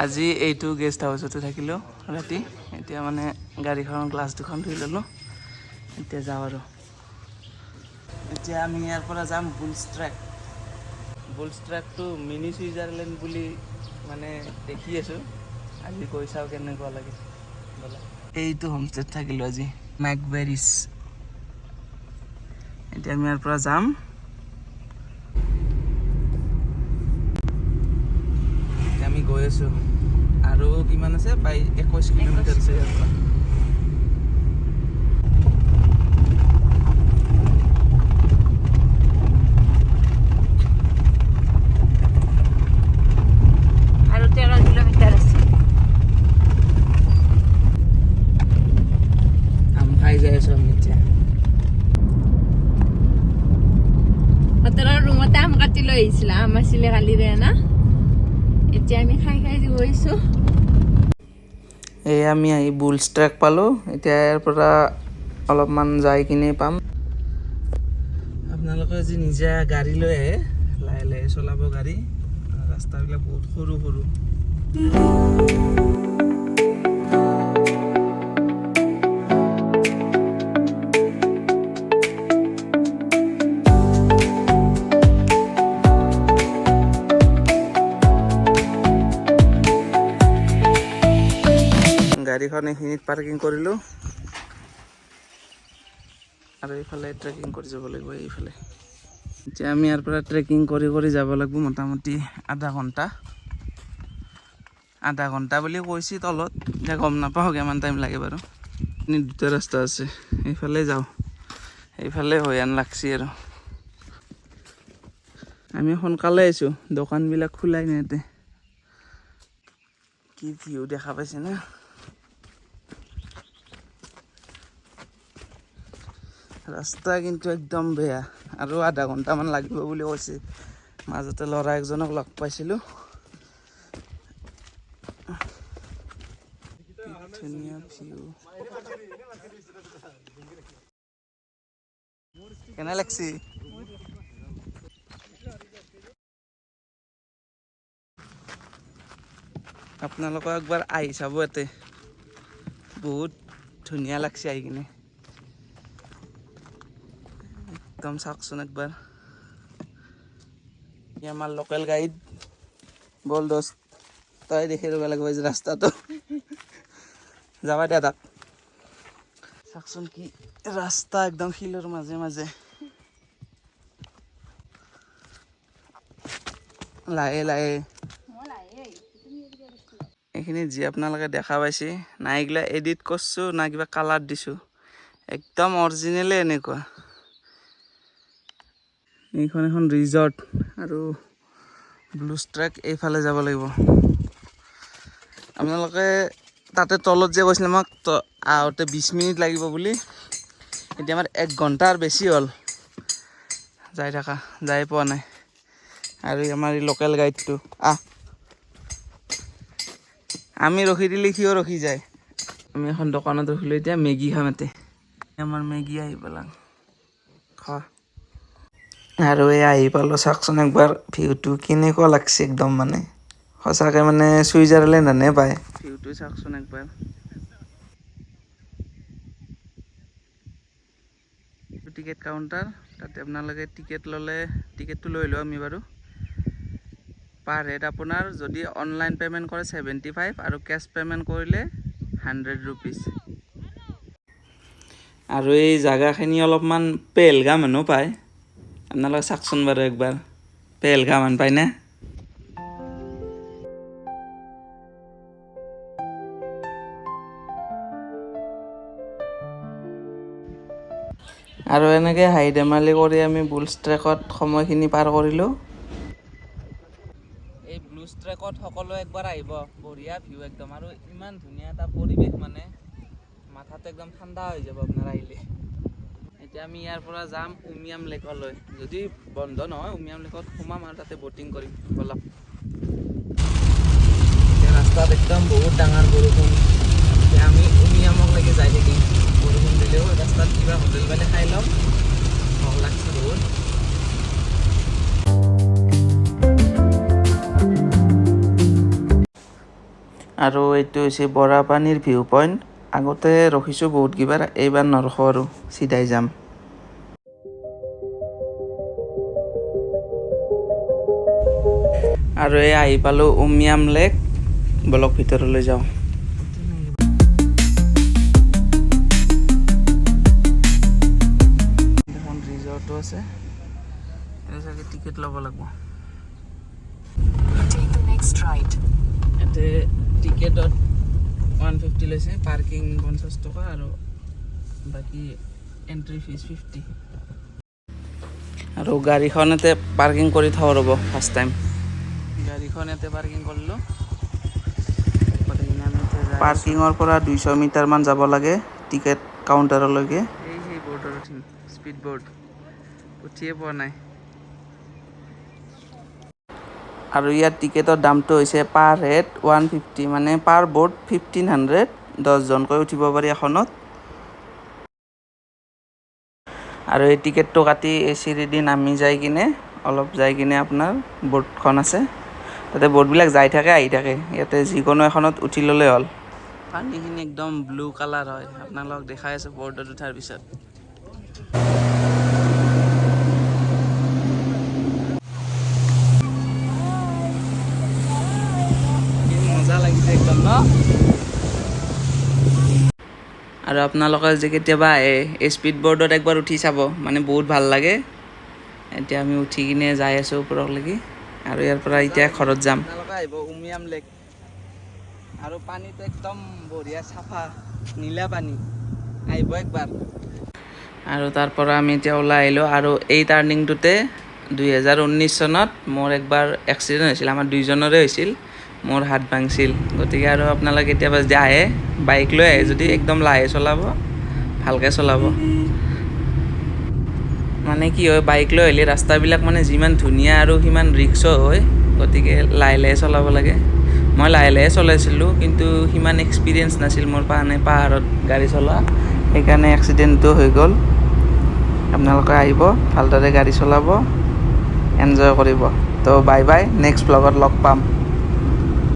আজি এইটো গেষ্ট হাউচতে থাকিলোঁ ৰাতি। এতিয়া মানে গাড়ীখনৰ গ্লাছ দুখন ধুই ল'লোঁ। এতিয়া যাওঁ আৰু এতিয়া আমি ইয়াৰ পৰা যাম বুলছ ট্ৰেক। বুলছ ট্ৰেকটো মিনি ছুইজাৰলেণ্ড বুলি মানে দেখি আছোঁ। আজি গৈ চাওঁ কেনেকুৱা লাগে। এইটো হোমষ্টেত থাকিলোঁ আজি, মেকবেৰিজ। এতিয়া আমি ইয়াৰ পৰা যাম। এতিয়া আমি গৈ আছোঁ আৰু কিমান আছে 21 কিলোমিটাৰ আছে ইয়াৰ পৰা। আৰু 13 কিলোমিটাৰ আছে। আম খাই যাই আছোঁ আমি এতিয়া। হোটেলৰ ৰুমতে আম কাটি লৈ আহিছিলা, আম আছিলে কালিৰে না। এতিয়া আমি খাই গৈছোঁ। এই আমি আহি বুলছ ট্ৰেক পালোঁ। এতিয়া ইয়াৰ পৰা অলপমান যাই কিনে পাম। আপোনালোকে যদি নিজে গাড়ী লৈ আহে, লাহে লাহে চলাব গাড়ী। ৰাস্তাবিলাক বহুত সৰু সৰু। গাড়ীখন এইখিনিত পাৰ্কিং কৰিলোঁ আৰু এইফালে ট্ৰেকিং কৰি যাব লাগিব। এইফালে এতিয়া আমি ইয়াৰ পৰা ট্ৰেকিং কৰি কৰি যাব লাগিব মোটামুটি আধা ঘণ্টা বুলি কৈছে তলত। এতিয়া গম নাপাওঁ কিমান টাইম লাগে বাৰু। দুটা ৰাস্তা আছে, এইফালে যাওঁ, এইফালে হৈ আন লাগছি আৰু আমি সোনকালে আহিছোঁ। দোকানবিলাক খোলাই নাই ইয়াতে। কি ভিউ দেখা পাইছে না। ৰাস্তা কিন্তু একদম বেয়া আৰু আধা ঘণ্টামান লাগিব বুলি কৈছে। মাজতে ল'ৰা একজনক লগ পাইছিলোঁ। ধুনীয়া ভিউ। কেনে লাগছি? আপোনালোকে একবাৰ আহি চাব ইয়াতে, বহুত ধুনীয়া লাগছে আহি কিনে। একদম চাওকচোন একবাৰ। আমাৰ লোকেল গাইড বল দোস্ত, তই দেখি ল'ব লাগিব যে ৰাস্তাটো। যাবা দিয়া তাক। চাওকচোন কি ৰাস্তা, একদম শিলৰ মাজে মাজে। লাহে লাহে এইখিনি যি আপোনালোকে দেখা পাইছে, না এইগিলা এডিট কৰিছোঁ না কিবা কালাৰ দিছোঁ। একদম অৰিজিনেলে এনেকুৱা। এইখন এখন ৰিজৰ্ট আৰু বুলছ ট্ৰেক এইফালে যাব লাগিব। আপোনালোকে তাতে তলত যে কৈছিলে আমাক আহোঁতে 20 মিনিট লাগিব বুলি, এতিয়া আমাৰ 1 ঘণ্টাৰ বেছি হ'ল যাই পোৱা নাই। আৰু আমাৰ এই লোকেল গাইডটো আমি ৰখি দিলে সিও ৰখি যায়। আমি এখন দোকানত ৰখিলোঁ, এতিয়া মেগী খাম ইয়াতে। আমাৰ মেগী আহি পেলাং খোৱা। আৰু এই আহি পালোঁ, চাওকচোন একবাৰ ভিউটো কেনেকুৱা লাগছে। একদম মানে সঁচাকৈ মানে ছুইজাৰলেণ্ড হেনে পায়। ভিউটো চাওকচোন একবাৰ। টিকেট কাউণ্টাৰ, তাতে আপোনালোকে টিকেট ল'লে, টিকেটটো লৈ লওঁ আমি বাৰু। পাৰ হেড আপোনাৰ যদি অনলাইন পে'মেণ্ট কৰে 75 আৰু কেছ পে'মেণ্ট কৰিলে 100 ৰুপিজ। আৰু এই জাগাখিনি অলপমান পেহেলগাম হেনো পায়। আপোনালোকে চাওকচোন বাৰু একবাৰ, পেহেলগাম হেন পায় না। আৰু এনেকৈ হাঁহি ধেমালি কৰি আমি বুলছ ট্ৰেকত সময়খিনি পাৰ কৰিলোঁ। এই বুলছ ট্ৰেকত সকলোৱে একবাৰ আহিব, বঢ়িয়া ভিউ একদম। আৰু ইমান ধুনীয়া এটা পৰিৱেশ, মানে মাথাটো একদম ঠাণ্ডা হৈ যাব আপোনাৰ আহিলে। এতিয়া আমি ইয়াৰ পৰা যাম উমিয়াম লেকলৈ। যদি বন্ধ নহয় উমিয়াম লেকত সোমাম আৰু তাতে ব'টিং কৰিম। বলক। এতিয়া ৰাস্তাত একদম বহুত ডাঙৰ বৰষুণ। এতিয়া আমি উমিয়ামলৈকে যাই থাকিম। বৰষুণ দিলেও ৰাস্তাত কিবা হোটেল পালে খাই ল'ম। ভোক লাগছে বহুত। আৰু এইটো হৈছে বৰাপানীৰ ভিউ পইণ্ট। আগতে ৰখিছোঁ বহুত কিবাৰ, এইবাৰ নৰখোঁ আৰু চিধাই যাম। আৰু এই আহি পালোঁ উমিয়াম লেক। বলক ভিতৰলৈ যাওঁ। এখন ৰিজৰ্টো আছে, চাগে টিকেট ল'ব লাগিব। ইয়াতে টিকেটত 150 লৈছে, পাৰ্কিং 50 টকা আৰু বাকী এণ্ট্ৰি ফিজ 50। আৰু গাড়ীখন ইয়াতে পাৰ্কিং কৰি থওঁ ৰ'ব ফাৰ্ষ্ট টাইম। গাড়ীখন ইয়াতে পাৰ্কিং কৰিলোঁ। পাৰ্কিঙৰ পৰা 200 মিটাৰমান যাব লাগে টিকেট কাউণ্টাৰলৈকে। সেই বৰ্ডত উঠিম, স্পীড বৰ্ড উঠিয়ে পোৱা নাই। আৰু ইয়াৰ টিকেটৰ দামটো হৈছে পাৰ হেড 150, মানে পাৰ বৰ্ড 1500, 10জনকৈ উঠিব পাৰি এখনত। আৰু এই টিকেটটো কাটি এই চিৰিদি নামি যাই কিনে অলপ যাই কিনে আপোনাৰ বৰ্ডখন আছে, তাতে বৰ্ডবিলাক যাই থাকে আহি থাকে, ইয়াতে যিকোনো এখনত উঠি ল'লে হ'ল। পানীখিনি একদম ব্লু কালাৰ হয়, আপোনালোকক দেখাই আছোঁ বৰ্ডত উঠাৰ পিছত। মজা লাগিছে একদম ন? আৰু আপোনালোকে যে কেতিয়াবা আহে এই স্পীড বৰ্ডত একবাৰ উঠি চাব, মানে বহুত ভাল লাগে। এতিয়া আমি উঠি কিনে যাই আছোঁ ওপৰলৈকে, আৰু ইয়াৰ পৰা এতিয়া ঘৰত যাম। আপোনালোকে আহিব উমিয়াম লেক, আৰু পানীটো একদম বঢ়িয়া চাফা নীলা পানী, আহিব একবাৰ। আৰু তাৰ পৰা আমি এতিয়া ওলাই আহিলোঁ, আৰু এই টাৰ্ণিংটোতে 2019 চনত মোৰ একবাৰ এক্সিডেণ্ট হৈছিল, আমাৰ দুইজনৰে হৈছিল, মোৰ হাত ভাঙিছিল। গতিকে আৰু আপোনালোকে কেতিয়াবা যদি আহে, বাইক লৈ আহে যদি একদম লাহে চলাব, ভালকৈ চলাব। মানে কি হয়, বাইক লৈ আহিলে ৰাস্তাবিলাক মানে যিমান ধুনীয়া আৰু সিমান ৰিক্সো হয়, গতিকে লাহে লাহে চলাব লাগে। মই লাহে লাহে চলাইছিলোঁ, কিন্তু সিমান এক্সপিৰিয়েঞ্চ নাছিল মোৰ পাহাৰত গাড়ী চলোৱা, সেইকাৰণে এক্সিডেণ্টটো হৈ গ'ল। আপোনালোকে আহিব, ভালদৰে গাড়ী চলাব, এনজয় কৰিব। তো বাই বাই, নেক্সট ব্লগত লগ পাম।